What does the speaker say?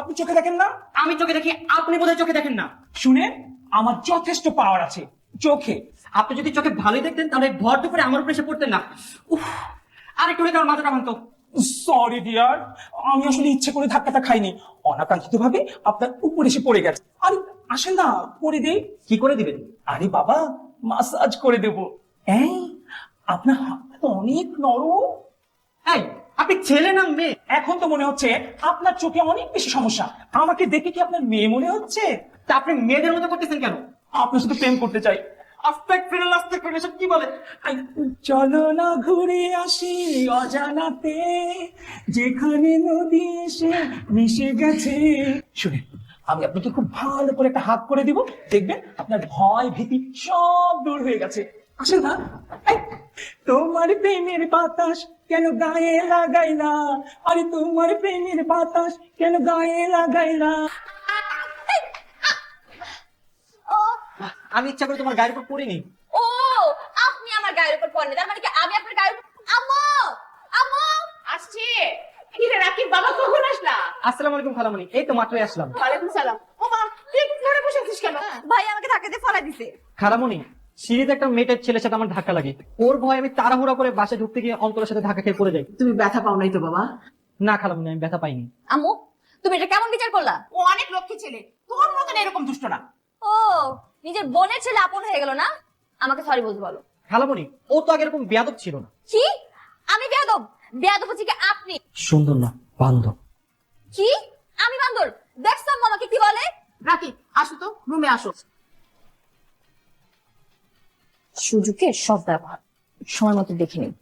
আপনি চোখে দেখেন না? আমি চোখে দেখি, আপনি বোধহয় চোখে দেখেন না। শুনেন, আমার যথেষ্ট পাওয়ার আছে চোখে। আপনি যদি চোখে ভালোই দেখতেন তাহলে ভর দুপুরে আমার উপরে এসে পড়তেন না। উফ, আর একটু হলে আমার মাথাটা ভাঙতো। সরি ডিয়ার, আমি আসলে ইচ্ছে করে ধাক্কাটা খাইনি, অনাকাঙ্ক্ষিত ভাবে আপনার উপর এসে পড়ে গেছে। আরে আসেন না, করে দেই। কি করে দিবেন? আরে বাবা, মাসাজ করে দেব। এই, আপনার হাতটা তো অনেক নরম। এই, আপনি ছেলে না মেয়ে? এখন তো মনে হচ্ছে আপনার চোখে অনেক বেশি সমস্যা। আমাকে দেখে কি আপনার মেয়ে মনে হচ্ছে? তা আপনি মেয়েদের মতো করতেছেন কেন? আপনার সাথে প্রেম করতে চাই। আস্তাগফিরুল্লাহ, এসব কি বলে? আই, চলো না ঘুরে আসি অজানাতে, যেখানে নদী এসে মিশে গেছে। শুনে, আমি আপনাকে খুব ভালো করে একটা হাত করে দিব, দেখবেন আপনার ভয় ভীতি সব দূর হয়ে গেছে। আসেন না। এই, তোমার প্রেমের বাতাস কেন গায়ে লাগাই না? আরে তোমার প্রেমের বাতাস কেন গায়ে লাগাই না? আমি ইচ্ছা করে তোমার গায়ের উপর পড়িনি। ও, আপনি আমার গায়ের উপর পড়েন, তার মানে কি আমি আপনার গায়ের উপর? আম্মু, আম্মু আসছি। কি রে রাকিব, বাবা কখন আসলা? আসসালামু আলাইকুম খালামণি, এই তো মাত্রই আসলাম। ওয়ালাইকুম সালাম। ও মা, তুই ঘরে বসে আছিস কেন? ভাই আমাকে ধাক্কা দিয়ে ফেলাই দিছে। খালামণি, সিঁড়িতে একটা মেয়েটার ছেলের সাথে আমার ধাক্কা লাগে। ওর ভয় আমি তাড়াহুড়া করে বাসায় ঢুকতে গিয়ে অন্তরের সাথে ধাক্কা খেয়ে পড়ে যাই। তুমি ব্যথা পাও নাই তো বাবা? না খালামণি, আমি ব্যথা পাইনি। আম্মু, তুমি এটা কেমন বিচার করলা? ও অনেক লক্ষ্মী ছেলে, তোর মতন এরকম দুষ্ট না। ও, নিজের বোনের ছেলে আপন হয়ে গেল না? আমাকে সরি বলতে বলো। খালামণি, ও তো আগে এরকম বেয়াদব ছিল না। কি? আমি বেয়াদব? বেয়াদব হচ্ছে কি আপনি? সুন্দর না, বান্ধব। কি? আমি বান্দর? দেখছো আম্মু আমাকে কি বলে? রাকিব, আসো তো, রুমে আসো। সুযোগে সব ব্যবহার সময় মতো দেখে নিই।